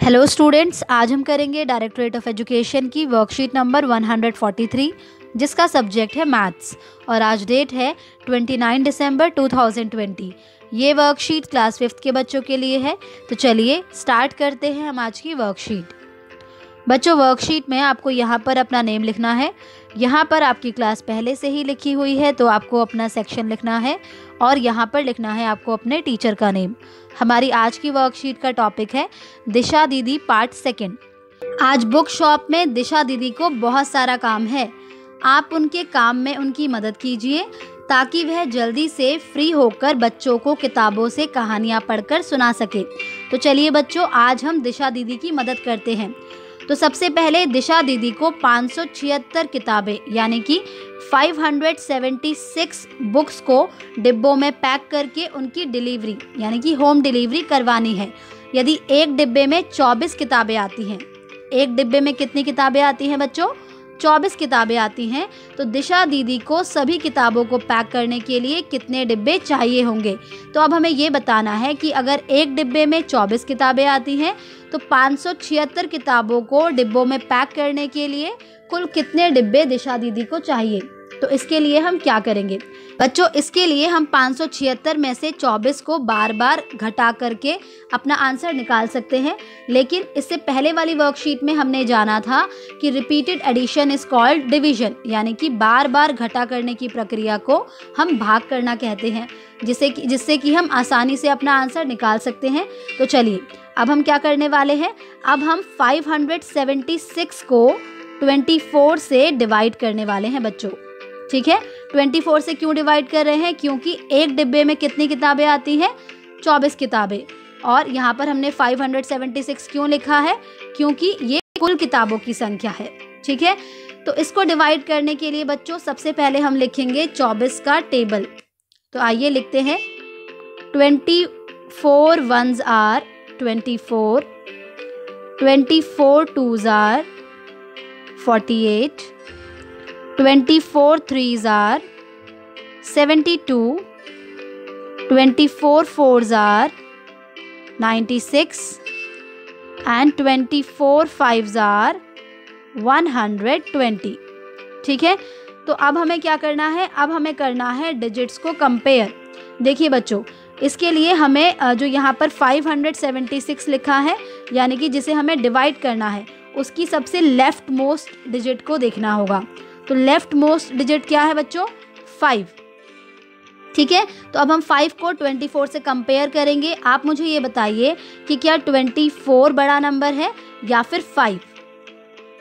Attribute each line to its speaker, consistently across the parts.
Speaker 1: Hello students, आज हम करेंगे डायरेक्टरेट ऑफ एजुकेशन की वर्कशीट नंबर 143 जिसका सब्जेक्ट है मैथ्स और आज डेट है 29 दिसंबर 2020। ये वर्कशीट क्लास 5th के बच्चों के लिए है। तो चलिए स्टार्ट करते हैं हम आज की वर्कशीट। बच्चों, वर्कशीट में आपको यहाँ पर अपना नेम लिखना है। यहाँ पर आपकी क्लास पहले से ही लिखी हुई है तो आपको अपना सेक्शन लिखना है और यहाँ पर लिखना है आपको अपने टीचर का नेम। हमारी आज की वर्कशीट का टॉपिक है दिशा दीदी पार्ट 2। आज बुक शॉप में दिशा दीदी को बहुत सारा काम है। आप उनके काम में उनकी मदद कीजिए ताकि वह जल्दी से फ्री होकर बच्चों को किताबों से कहानियाँ पढ़कर सुना सके। तो चलिए बच्चों, आज हम दिशा दीदी की मदद करते हैं। तो सबसे पहले दिशा दीदी को 576 किताबें यानी कि 576 बुक्स को डिब्बों में पैक करके उनकी डिलीवरी यानी कि होम डिलीवरी करवानी है। यदि एक डिब्बे में 24 किताबें आती हैं, एक डिब्बे में कितनी किताबें आती हैं बच्चों? 24 किताबें आती हैं। तो दिशा दीदी को सभी किताबों को पैक करने के लिए कितने डिब्बे चाहिए होंगे? तो अब हमें ये बताना है कि अगर एक डिब्बे में 24 किताबें आती हैं तो 576 किताबों को डिब्बों में पैक करने के लिए कुल कितने डिब्बे दिशा दीदी को चाहिए? तो इसके लिए हम क्या करेंगे बच्चों? इसके लिए हम 576 में से 24 को बार बार घटा करके अपना आंसर निकाल सकते हैं। लेकिन इससे पहले वाली वर्कशीट में हमने जाना था कि repeated addition is called division, यानी कि बार बार घटा करने की प्रक्रिया को हम भाग करना कहते हैं, जिससे कि हम आसानी से अपना आंसर निकाल सकते हैं। तो चलिए अब हम क्या करने वाले हैं, अब हम 576 को 24 से डिवाइड करने वाले हैं बच्चों। ठीक है, 24 से क्यों डिवाइड कर रहे हैं? क्योंकि एक डिब्बे में कितनी किताबें आती हैं? 24 किताबें। और यहाँ पर हमने 576 क्यों लिखा है? क्योंकि ये कुल किताबों की संख्या है। ठीक है, तो इसको डिवाइड करने के लिए बच्चों सबसे पहले हम लिखेंगे 24 का टेबल। तो आइए लिखते हैं 24 ones are 24, 24 twos are 48, 24 threes are 72, 24 fours are 96 and 24 fives are 120। ठीक है, तो अब हमें क्या करना है? अब हमें करना है डिजिट्स को कंपेयर। देखिए बच्चों, इसके लिए हमें जो यहाँ पर 576 लिखा है यानी कि जिसे हमें डिवाइड करना है, उसकी सबसे लेफ्ट मोस्ट डिजिट को देखना होगा। तो लेफ्ट मोस्ट डिजिट क्या है बच्चों? 5। ठीक है, तो अब हम 5 को 24 से कंपेयर करेंगे। आप मुझे ये बताइए कि क्या 24 बड़ा नंबर है या फिर 5?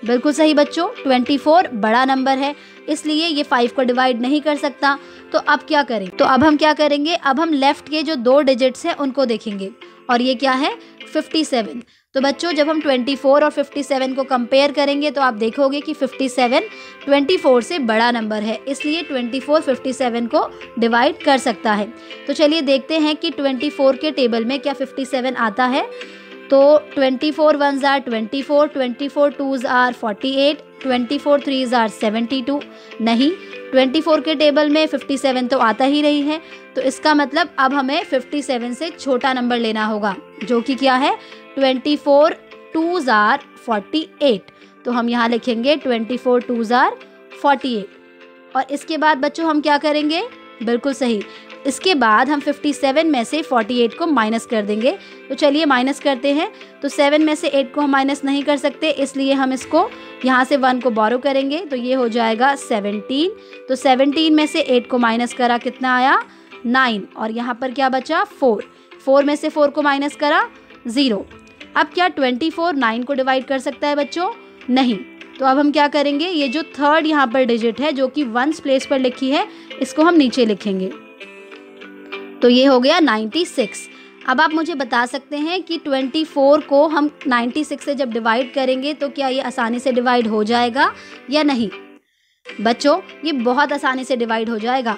Speaker 1: बिल्कुल सही बच्चों, 24 बड़ा नंबर है, इसलिए ये 5 को डिवाइड नहीं कर सकता। तो अब क्या करें? तो अब हम क्या करेंगे, अब हम लेफ्ट के जो 2 डिजिट्स हैं उनको देखेंगे और ये क्या है? 57। तो बच्चों जब हम 24 और 57 को कंपेयर करेंगे तो आप देखोगे कि 57 24 से बड़ा नंबर है, इसलिए 24 57 को डिवाइड कर सकता है। तो चलिए देखते हैं कि 24 के टेबल में क्या 57 आता है। तो 24 ones are 24, 24 twos are 48, 24 threes are 72। नहीं, 24 के टेबल में 57 तो आता ही नहीं है। तो इसका मतलब अब हमें 57 से छोटा नंबर लेना होगा, जो कि क्या है? 24 twos are 48। तो हम यहाँ लिखेंगे 24 twos are 48। और इसके बाद बच्चों हम क्या करेंगे? बिल्कुल सही, इसके बाद हम 57 में से 48 को माइनस कर देंगे। तो चलिए माइनस करते हैं। तो 7 में से 8 को हम माइनस नहीं कर सकते, इसलिए हम इसको यहाँ से 1 को बोरो करेंगे। तो ये हो जाएगा 17। तो 17 में से 8 को माइनस करा, कितना आया? 9। और यहाँ पर क्या बचा? 4। 4 में से 4 को माइनस करा, 0। अब क्या 24 9 को डिवाइड कर सकता है बच्चों? नहीं। तो अब हम क्या करेंगे, ये जो थर्ड यहाँ पर डिजिट है जो कि 1s प्लेस पर लिखी है, इसको हम नीचे लिखेंगे। तो ये हो गया 96। अब आप मुझे बता सकते हैं कि 24 को हम 96 से जब डिवाइड करेंगे तो क्या ये आसानी से डिवाइड हो जाएगा या नहीं? बच्चों ये बहुत आसानी से डिवाइड हो जाएगा।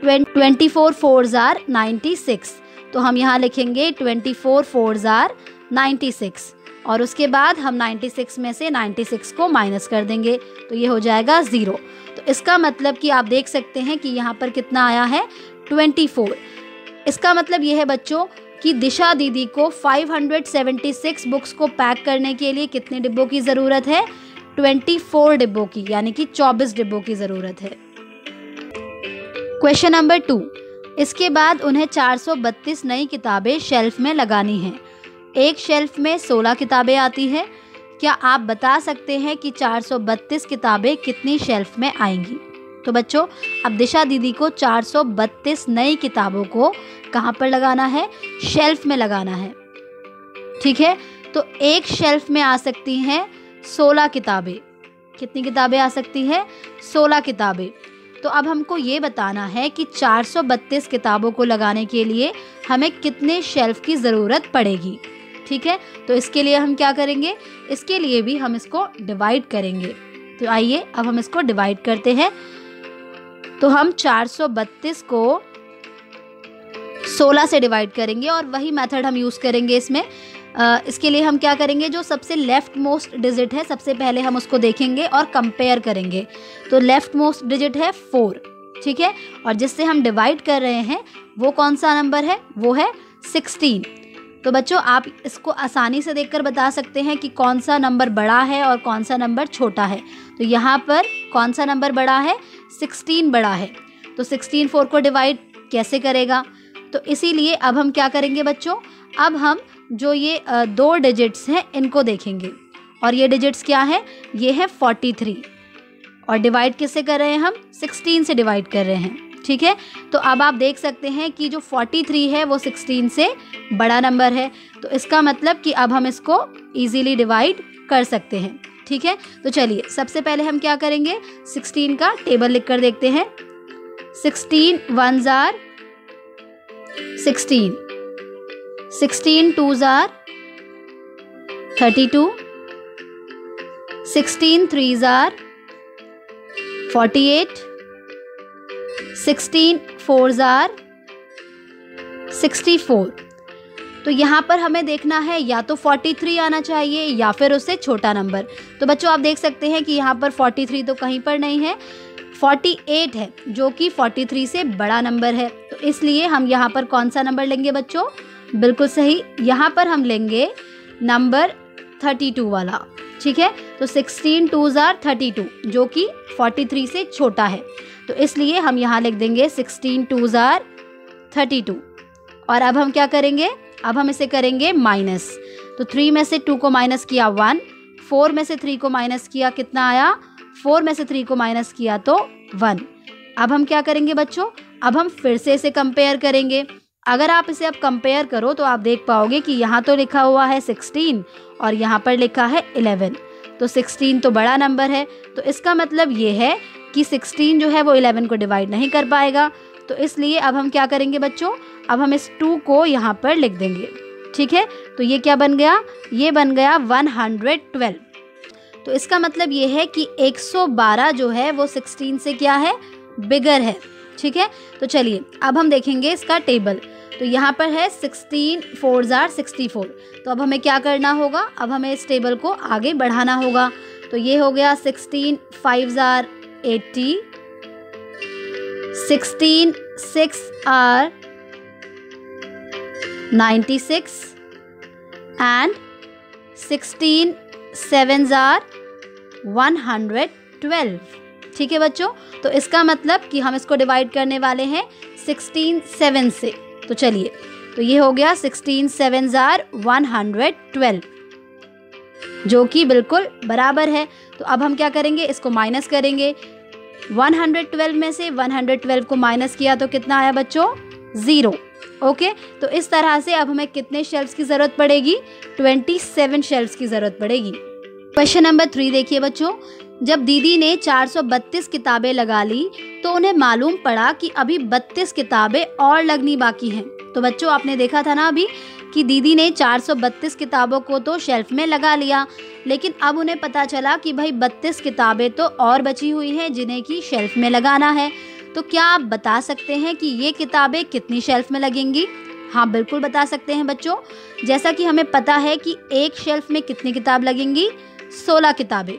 Speaker 1: 24 fours are 96। तो हम यहाँ लिखेंगे 24 fours are 96 और उसके बाद हम 96 में से 96 को माइनस कर देंगे। तो ये हो जाएगा 0। तो इसका मतलब कि आप देख सकते हैं कि यहाँ पर कितना आया है? 24। इसका मतलब ये है बच्चों कि दिशा दीदी को 576 बुक्स को पैक करने के लिए कितने डिब्बों की ज़रूरत है? 24 डिब्बों की, यानी कि 24 डिब्बों की ज़रूरत है। क्वेश्चन नंबर 2, इसके बाद उन्हें 432 नई किताबें शेल्फ में लगानी हैं। एक शेल्फ में 16 किताबें आती हैं। क्या आप बता सकते हैं कि 432 किताबें कितनी शेल्फ में आएंगी? तो बच्चों, अब दिशा दीदी को 432 नई किताबों को कहाँ पर लगाना है? शेल्फ में लगाना है। ठीक है, तो एक शेल्फ में आ सकती हैं 16 किताबें। कितनी किताबें आ सकती है? 16 किताबें। तो अब हमको ये बताना है कि 432 किताबों को लगाने के लिए हमें कितने शेल्फ की ज़रूरत पड़ेगी। ठीक है, तो इसके लिए हम क्या करेंगे? इसके लिए भी हम इसको डिवाइड करेंगे। तो आइए अब हम इसको डिवाइड करते हैं। तो हम 432 को 16 से डिवाइड करेंगे और वही मेथड हम यूज़ करेंगे इसमें। इसके लिए हम क्या करेंगे? जो सबसे लेफ्ट मोस्ट डिजिट है सबसे पहले हम उसको देखेंगे और कंपेयर करेंगे। तो लेफ्ट मोस्ट डिजिट है 4, ठीक है, और जिससे हम डिवाइड कर रहे हैं वो कौन सा नंबर है? वो है 16। तो बच्चों, आप इसको आसानी से देखकर बता सकते हैं कि कौन सा नंबर बड़ा है और कौन सा नंबर छोटा है। तो यहाँ पर कौन सा नंबर बड़ा है? 16 बड़ा है। तो 16 4 को डिवाइड कैसे करेगा? तो इसीलिए अब हम क्या करेंगे बच्चों? अब हम जो ये 2 डिजिट्स हैं इनको देखेंगे, और ये डिजिट्स क्या है? ये है 43, और डिवाइड किससे कर रहे हैं हम? 16 से डिवाइड कर रहे हैं। ठीक है, तो अब आप देख सकते हैं कि जो 43 है वो 16 से बड़ा नंबर है। तो इसका मतलब कि अब हम इसको इजीली डिवाइड कर सकते हैं। ठीक है, तो चलिए सबसे पहले हम क्या करेंगे? 16 का टेबल लिख कर देखते हैं। 16 1s are 16, 16 2s are 32, 16 3s are 48, 16 4s are 64। तो यहाँ पर हमें देखना है या तो 43 आना चाहिए या फिर उससे छोटा नंबर। तो बच्चों, आप देख सकते हैं कि यहाँ पर 43 तो कहीं पर नहीं है, 48 है जो कि 43 से बड़ा नंबर है। तो इसलिए हम यहाँ पर कौन सा नंबर लेंगे बच्चों? बिल्कुल सही, यहाँ पर हम लेंगे नंबर 32 वाला। ठीक है, तो 16 2s are 32 जो कि 43 से छोटा है। तो इसलिए हम यहाँ लिख देंगे 16 2s are 32। और अब हम क्या करेंगे? अब हम इसे करेंगे माइनस। तो 3 में से 2 को माइनस किया 1, 4 में से 3 को माइनस किया कितना आया? 4 में से 3 को माइनस किया तो 1। अब हम क्या करेंगे बच्चों? अब हम फिर से इसे कंपेयर करेंगे। अगर आप इसे अब कंपेयर करो तो आप देख पाओगे कि यहाँ तो लिखा हुआ है 16 और यहाँ पर लिखा है 11। तो 16 तो बड़ा नंबर है, तो इसका मतलब ये है कि 16 जो है वो 11 को डिवाइड नहीं कर पाएगा। तो इसलिए अब हम क्या करेंगे बच्चों? अब हम इस 2 को यहाँ पर लिख देंगे। ठीक है, तो ये क्या बन गया? ये बन गया 112। तो इसका मतलब ये है कि 112 जो है वो 16 से क्या है? बिगर है। ठीक है, तो चलिए अब हम देखेंगे इसका टेबल। तो यहाँ पर है 16 4s are 64। तो अब हमें क्या करना होगा? अब हमें इस टेबल को आगे बढ़ाना होगा। तो ये हो गया 16 5s are 80, 16 6 are 96 and 16 7s are 112। ठीक है बच्चों, तो इसका मतलब कि हम इसको डिवाइड करने वाले हैं 16 7 से। तो चलिए, तो ये हो गया 16 7s are 112 जो कि बिल्कुल बराबर है। तो अब हम क्या करेंगे? इसको माइनस करेंगे। 112 में से 112 को माइनस किया तो कितना आया बच्चों? 0। ओके, तो इस तरह से अब हमें कितने शेल्फ्स की ज़रूरत पड़ेगी? 27 शेल्फ्स की ज़रूरत पड़ेगी। क्वेश्चन नंबर 3 देखिए बच्चों, जब दीदी ने 432 किताबें लगा ली तो उन्हें मालूम पड़ा कि अभी 32 किताबें और लगनी बाकी हैं। तो बच्चों, आपने देखा था ना अभी कि दीदी ने 432 किताबों को तो शेल्फ में लगा लिया, लेकिन अब उन्हें पता चला कि भाई 32 किताबें तो और बची हुई हैं जिन्हें कि शेल्फ में लगाना है। तो क्या आप बता सकते हैं कि ये किताबें कितनी शेल्फ में लगेंगी? हाँ, बिल्कुल बता सकते हैं बच्चों। जैसा कि हमें पता है कि एक शेल्फ में कितनी किताब लगेंगी? 16 किताबें।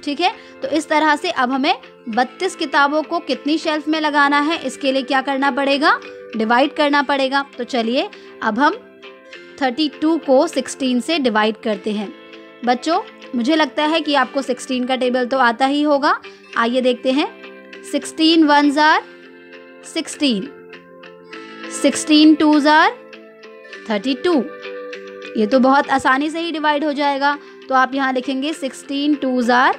Speaker 1: ठीक है, तो इस तरह से अब हमें 32 किताबों को कितनी शेल्फ में लगाना है, इसके लिए क्या करना पड़ेगा? डिवाइड करना पड़ेगा। तो चलिए अब हम 32 को 16 से डिवाइड करते हैं। बच्चों मुझे लगता है कि आपको 16 का टेबल तो आता ही होगा। आइए देखते हैं। 16 1s are 16, 16 2s are 32। ये तो बहुत आसानी से ही डिवाइड हो जाएगा। तो आप यहाँ लिखेंगे 16 2s are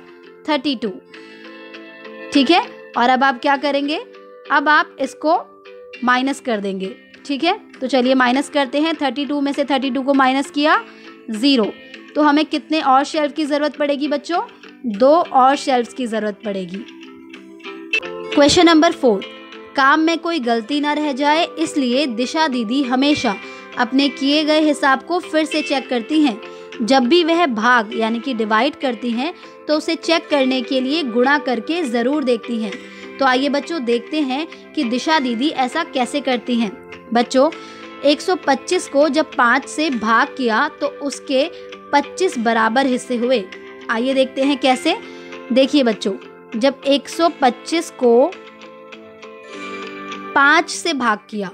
Speaker 1: 32। ठीक है, और अब आप क्या करेंगे, अब आप इसको माइनस कर देंगे। ठीक है, तो चलिए माइनस करते हैं। 32 में से 32 को माइनस किया 0। तो हमें कितने और शेल्फ की ज़रूरत पड़ेगी बच्चों? 2 और शेल्फ्स की ज़रूरत पड़ेगी। क्वेश्चन नंबर 4, काम में कोई गलती ना रह जाए इसलिए दिशा दीदी हमेशा अपने किए गए हिसाब को फिर से चेक करती हैं। जब भी वह भाग यानी कि डिवाइड करती हैं तो उसे चेक करने के लिए गुणा करके ज़रूर देखती हैं। तो आइए बच्चों देखते हैं कि दिशा दीदी ऐसा कैसे करती हैं। बच्चों 125 को जब 5 से भाग किया तो उसके 25 बराबर हिस्से हुए। आइए देखते हैं कैसे। देखिए बच्चों, जब 125 को 5 से भाग किया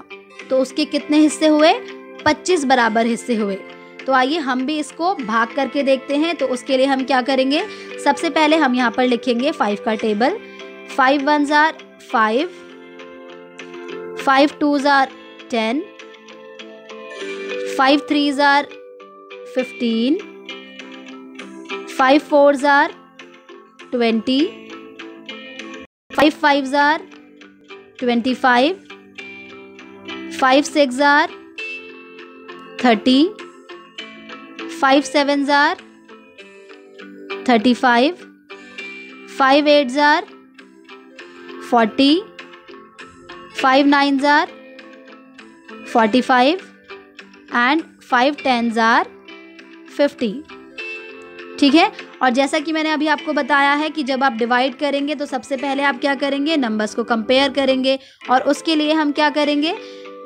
Speaker 1: तो उसके कितने हिस्से हुए? 25 बराबर हिस्से हुए। तो आइए हम भी इसको भाग करके देखते हैं। तो उसके लिए हम क्या करेंगे, सबसे पहले हम यहाँ पर लिखेंगे 5 का table. 5 1s are 5, 5 2s are 10, 5 3s are 15, 5 4s are 20, 5 5s are 25, 5 6s are 30, 5 7s are 35, 5 8s are 40, 5 9s are 45 and 5 10s are 50। ठीक है, और जैसा कि मैंने अभी आपको बताया है कि जब आप डिवाइड करेंगे तो सबसे पहले आप क्या करेंगे, नंबर्स को कंपेयर करेंगे। और उसके लिए हम क्या करेंगे,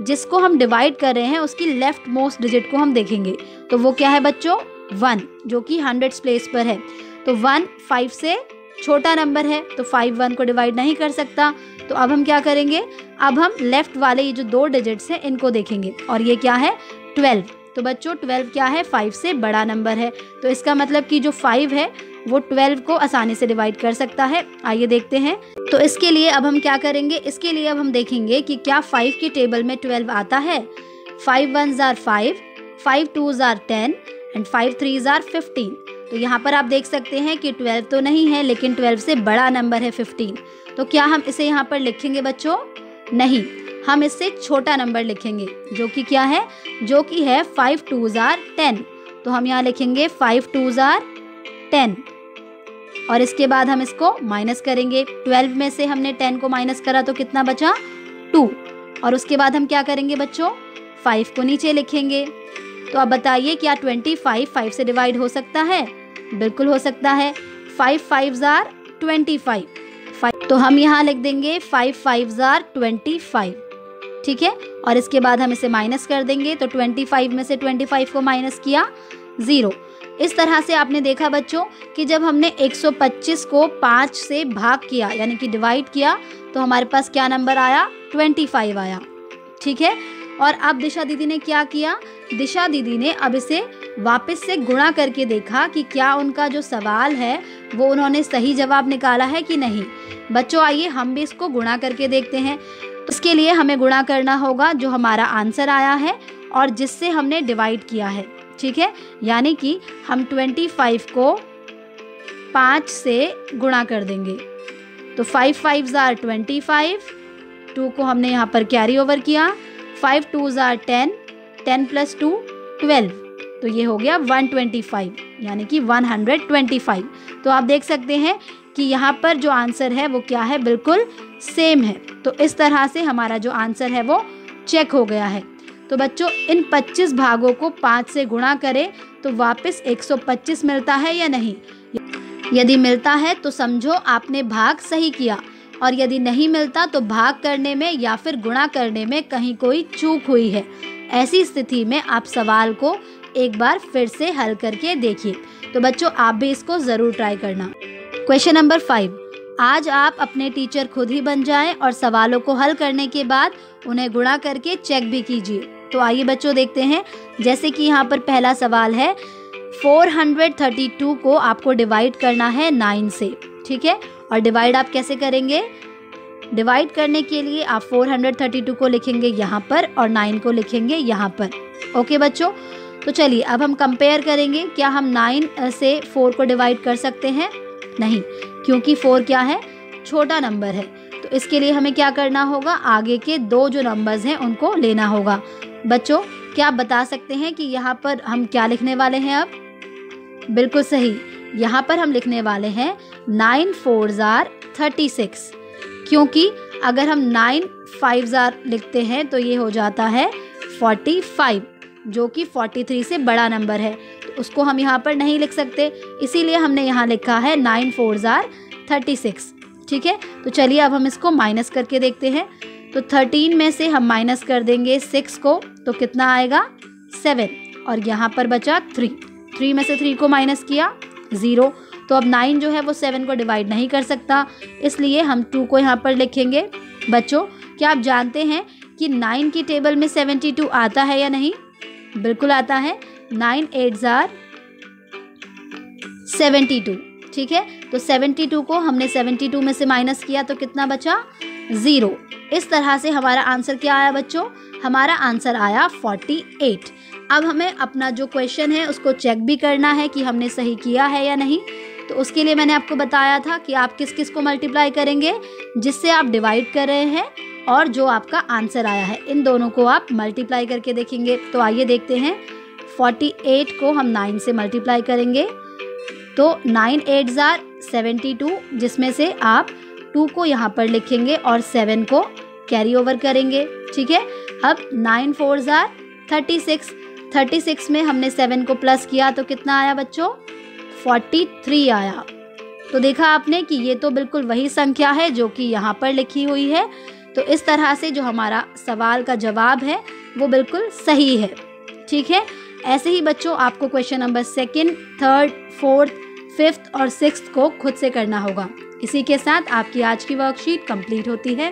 Speaker 1: जिसको हम डिवाइड कर रहे हैं उसकी लेफ्ट मोस्ट डिजिट को हम देखेंगे। तो वो क्या है बच्चों? 1, जो कि 100 प्लेस पर है। तो 1 5 से छोटा नंबर है तो 5 1 को डिवाइड नहीं कर सकता। तो अब हम क्या करेंगे, अब हम लेफ्ट वाले ये जो 2 डिजिट्स हैं इनको देखेंगे। और ये क्या है? 12। तो बच्चों 12 क्या है? 5 से बड़ा नंबर है। तो इसका मतलब कि जो 5 है वो 12 को आसानी से डिवाइड कर सकता है। आइए देखते हैं। तो इसके लिए अब हम क्या करेंगे, इसके लिए अब हम देखेंगे कि क्या 5 के टेबल में 12 आता है। 5 1s are 5, 5 2s are 10 and 5 3s are 15। तो यहाँ पर आप देख सकते हैं कि 12 तो नहीं है, लेकिन 12 से बड़ा नंबर है 15। तो क्या हम इसे यहाँ पर लिखेंगे बच्चों? नहीं, हम इससे छोटा नंबर लिखेंगे, जो कि क्या है, जो कि है 5 2s are 10। तो हम यहाँ लिखेंगे 5 2s are 10 और इसके बाद हम इसको माइनस करेंगे। 12 में से हमने 10 को माइनस करा तो कितना बचा? 2। और उसके बाद हम क्या करेंगे बच्चों? 5 को नीचे लिखेंगे। तो अब बताइए क्या 25 5 से डिवाइड हो सकता है? बिल्कुल हो सकता है। 5 5s are 25। तो हम यहाँ लिख देंगे 5 5s are 25। ठीक है, और इसके बाद हम इसे माइनस कर देंगे। तो 25 में से 25 को माइनस किया 0। इस तरह से आपने देखा बच्चों कि जब हमने 125 को 5 से भाग किया यानी कि डिवाइड किया तो हमारे पास क्या नंबर आया? 25 आया। ठीक है, और अब दिशा दीदी ने क्या किया, दिशा दीदी ने अब इसे वापस से गुणा करके देखा कि क्या उनका जो सवाल है वो उन्होंने सही जवाब निकाला है कि नहीं। बच्चों आइए हम भी इसको गुणा करके देखते हैं। उसके लिए हमें गुणा करना होगा जो हमारा आंसर आया है और जिससे हमने डिवाइड किया है। ठीक है, यानी कि हम 25 को 5 से गुणा कर देंगे। तो 5 5s are 25, 2 को हमने यहाँ पर कैरी ओवर किया। 5 2s are 10, 10 + 2 12। तो ये हो गया 125 यानी कि 125। तो आप देख सकते हैं कि यहाँ पर जो आंसर है वो क्या है, बिल्कुल सेम है। तो इस तरह से हमारा जो आंसर है वो चेक हो गया है। तो बच्चों इन 25 भागों को 5 से गुणा करें तो वापस 125 मिलता है या नहीं। यदि मिलता है तो समझो आपने भाग सही किया, और यदि नहीं मिलता तो भाग करने में या फिर गुणा करने में कहीं कोई चूक हुई है। ऐसी स्थिति में आप सवाल को एक बार फिर से हल करके देखिए। तो बच्चों आप भी इसको ज़रूर ट्राई करना। क्वेश्चन नंबर 5, आज आप अपने टीचर खुद ही बन जाएं और सवालों को हल करने के बाद उन्हें गुणा करके चेक भी कीजिए। तो आइए बच्चों देखते हैं। जैसे कि यहाँ पर पहला सवाल है, 432 को आपको डिवाइड करना है 9 से, ठीक है। और डिवाइड आप कैसे करेंगे? डिवाइड करने के लिए आप 432 को लिखेंगे यहाँ पर और 9 को लिखेंगे यहाँ पर। ओके बच्चों, तो चलिए अब हम कंपेयर करेंगे। क्या हम 9 से 4 को डिवाइड कर सकते हैं? नहीं, क्योंकि 4 क्या है? छोटा नंबर है। तो इसके लिए हमें क्या करना होगा? आगे के 2 जो नंबर्स हैं उनको लेना होगा। बच्चों, क्या आप बता सकते हैं कि यहाँ पर हम क्या लिखने वाले हैं अब? बिल्कुल सही, यहाँ पर हम लिखने वाले हैं 9 4s are 36, क्योंकि अगर हम 9 5s are लिखते हैं तो ये हो जाता है 45, जो कि 43 से बड़ा नंबर है, तो उसको हम यहाँ पर नहीं लिख सकते, इसीलिए हमने यहाँ लिखा है 9 4s are 36, ठीक है। तो चलिए अब हम इसको माइनस करके देखते हैं। तो 13 में से हम माइनस कर देंगे 6 को, तो कितना आएगा? 7, और यहाँ पर बचा 3 में से 3 को माइनस किया 0। तो अब 9 जो है वो 7 को डिवाइड नहीं कर सकता, इसलिए हम 2 को यहाँ पर लिखेंगे। बच्चों, क्या आप जानते हैं कि 9 की टेबल में 72 आता है या नहीं? बिल्कुल आता है। 9 8s are 72, ठीक है। तो 72 को हमने 72 में से माइनस किया तो कितना बचा? 0। इस तरह से हमारा आंसर क्या आया बच्चों? हमारा आंसर आया 48। अब हमें अपना जो क्वेश्चन है उसको चेक भी करना है कि हमने सही किया है या नहीं। तो उसके लिए मैंने आपको बताया था कि आप किस किस को मल्टीप्लाई करेंगे, जिससे आप डिवाइड कर रहे हैं और जो आपका आंसर आया है, इन दोनों को आप मल्टीप्लाई करके देखेंगे। तो आइए देखते हैं। 48 को हम 9 से मल्टीप्लाई करेंगे, तो 9 8s are 72, जिसमें से आप 2 को यहाँ पर लिखेंगे और 7 को कैरी ओवर करेंगे, ठीक है। अब 9 4s are 36 में हमने 7 को प्लस किया तो कितना आया बच्चों? 43 आया। तो देखा आपने कि ये तो बिल्कुल वही संख्या है जो कि यहाँ पर लिखी हुई है। तो इस तरह से जो हमारा सवाल का जवाब है वो बिल्कुल सही है, ठीक है। ऐसे ही बच्चों आपको question number 2nd, 3rd, 4th, 5th और 6th को खुद से करना होगा। इसी के साथ आपकी आज की वर्कशीट कंप्लीट होती है।